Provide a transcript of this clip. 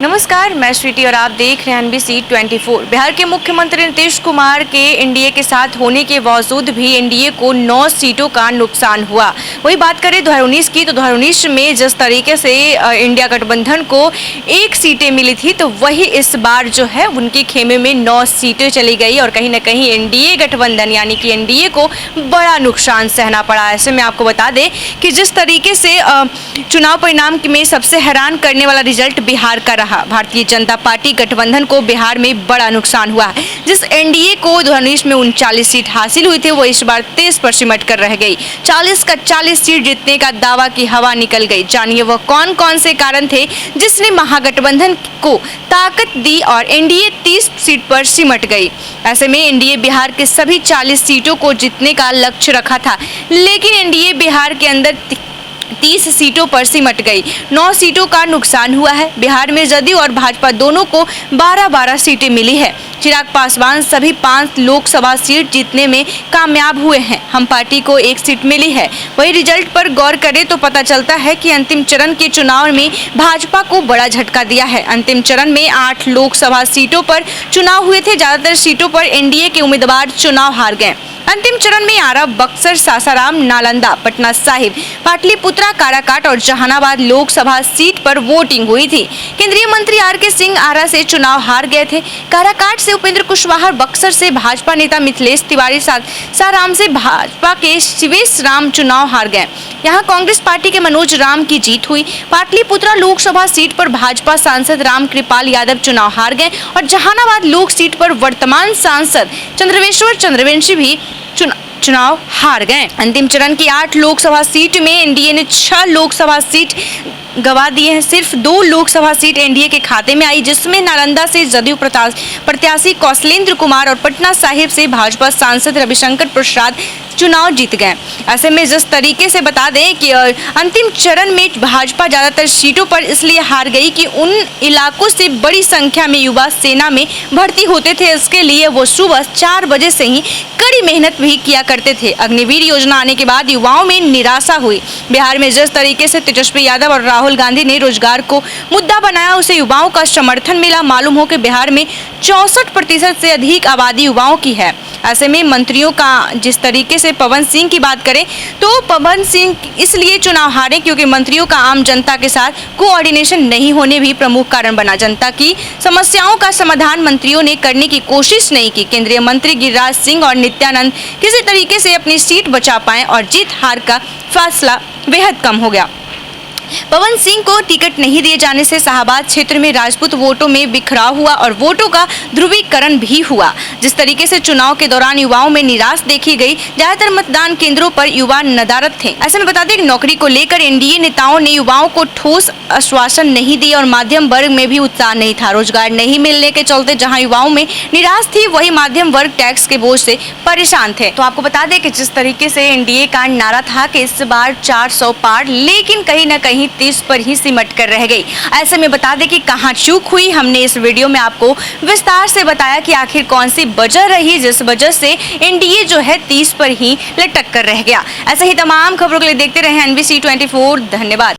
नमस्कार, मैं श्रुति और आप देख रहे हैं NBC 24। बिहार के मुख्यमंत्री नीतीश कुमार के एनडीए के साथ होने के बावजूद भी एनडीए को 9 सीटों का नुकसान हुआ। वही बात करें 2019 की, तो 2019 में जिस तरीके से इंडिया गठबंधन को 1 सीटें मिली थी, तो वही इस बार जो है उनके खेमे में 9 सीटें चली गई और कहीं ना कहीं एनडीए गठबंधन यानी कि एनडीए को बड़ा नुकसान सहना पड़ा। ऐसे में आपको बता दें कि जिस तरीके से चुनाव परिणाम में सबसे हैरान करने वाला रिजल्ट बिहार का रहा। भारतीय जनता पार्टी गठबंधन को बिहार में बड़ा नुकसान हुआ है। जिस एनडीए को 2019 में 39 सीट हासिल हुई थी, वो इस बार 23 पर सिमट कर रह गई। 40 का 40 सीट जीतने का दावा की हवा निकल गई। जानिए वह कौन कौन से कारण थे जिसने महागठबंधन को ताकत दी और एनडीए 30 सीट पर सिमट गई। ऐसे में एनडीए बिहार के सभी 40 सीटों को जीतने का लक्ष्य रखा था, लेकिन एनडीए बिहार के अंदर 30 सीटों पर सिमट गई। 9 सीटों का नुकसान हुआ है। बिहार में जदयू और भाजपा दोनों को 12-12 सीटें मिली है। चिराग पासवान सभी 5 लोकसभा सीट जीतने में कामयाब हुए हैं। हम पार्टी को 1 सीट मिली है। वही रिजल्ट पर गौर करें तो पता चलता है कि अंतिम चरण के चुनाव में भाजपा को बड़ा झटका दिया है। अंतिम चरण में 8 लोकसभा सीटों पर चुनाव हुए थे। ज्यादातर सीटों पर एनडीए के उम्मीदवार चुनाव हार गए। अंतिम चरण में आरा, बक्सर, सासाराम, नालंदा, पटना साहिब, पाटलिपुत्रा, काराकाट और जहानाबाद लोकसभा सीट पर वोटिंग हुई थी। केंद्रीय मंत्री आर.के. सिंह आरा से चुनाव हार गए थे। काराकाट से उपेंद्र कुशवाहा, बक्सर से भाजपा नेता मिथिलेश तिवारी, सासाराम से भाजपा के शिवेश राम चुनाव हार गए। यहाँ कांग्रेस पार्टी के मनोज राम की जीत हुई। पाटलिपुत्रा लोकसभा सीट पर भाजपा सांसद राम कृपाल यादव चुनाव हार गए और जहानाबाद लोक सीट पर वर्तमान सांसद चंद्रवेश्वर चंद्रवंशी भी चुनाव हार गए। अंतिम चरण की 8 लोकसभा सीट में एनडीए ने 6 लोकसभा सीट गवा दिए हैं। सिर्फ 2 लोकसभा सीट एनडीए के खाते में आई, जिसमें नालंदा से जदयू प्रत्याशी कौशलेंद्र कुमार और पटना साहिब से भाजपा सांसद रविशंकर प्रसाद चुनाव जीत गए। ऐसे में जिस तरीके से बता दें कि अंतिम चरण में भाजपा ज्यादातर सीटों पर इसलिए हार गई कि उन इलाकों से बड़ी संख्या में युवा सेना में भर्ती होते थे। इसके लिए वो सुबह 4 बजे से ही कड़ी मेहनत भी किया करते थे। अग्निवीर योजना आने के बाद युवाओं में निराशा हुई। बिहार में जिस तरीके से तेजस्वी यादव और राहुल गांधी ने रोजगार को मुद्दा बनाया, उसे युवाओं का समर्थन मिला। मालूम हो कि बिहार में 64% से अधिक आबादी युवाओं की है। ऐसे में मंत्रियों का जिस तरीके से पवन सिंह की बात करें तो पवन सिंह इसलिए चुनाव हारे क्योंकि मंत्रियों का आम जनता के साथ कोऑर्डिनेशन नहीं होने भी प्रमुख कारण बना। जनता की समस्याओं का समाधान मंत्रियों ने करने की कोशिश नहीं की। केंद्रीय मंत्री गिरिराज सिंह और नित्यानंद किसी तरीके से अपनी सीट बचा पाए और जीत हार का फैसला बेहद कम हो गया। पवन सिंह को टिकट नहीं दिए जाने से शाहबाद क्षेत्र में राजपूत वोटों में बिखराव हुआ और वोटों का ध्रुवीकरण भी हुआ। जिस तरीके से चुनाव के दौरान युवाओं में निराश देखी गई, ज्यादातर मतदान केंद्रों पर युवा नदारद थे। ऐसे में बता दें कि नौकरी को लेकर एनडीए नेताओं ने युवाओं को ठोस आश्वासन नहीं दिए और मध्यम वर्ग में भी उत्साह नहीं था। रोजगार नहीं मिलने के चलते जहाँ युवाओं में निराश थी, वही मध्यम वर्ग टैक्स के बोझ से परेशान थे। तो आपको बता दें कि जिस तरीके से एनडीए का नारा था कि इस बार 400 पार, लेकिन कहीं न कहीं 30 पर ही सिमट कर रह गई। ऐसे में बता दें कि कहां चूक हुई, हमने इस वीडियो में आपको विस्तार से बताया कि आखिर कौन सी वजह रही जिस वजह से एनडीए जो है 30 पर ही लटक कर रह गया। ऐसे ही तमाम खबरों के लिए देखते रहे NBC 24। धन्यवाद।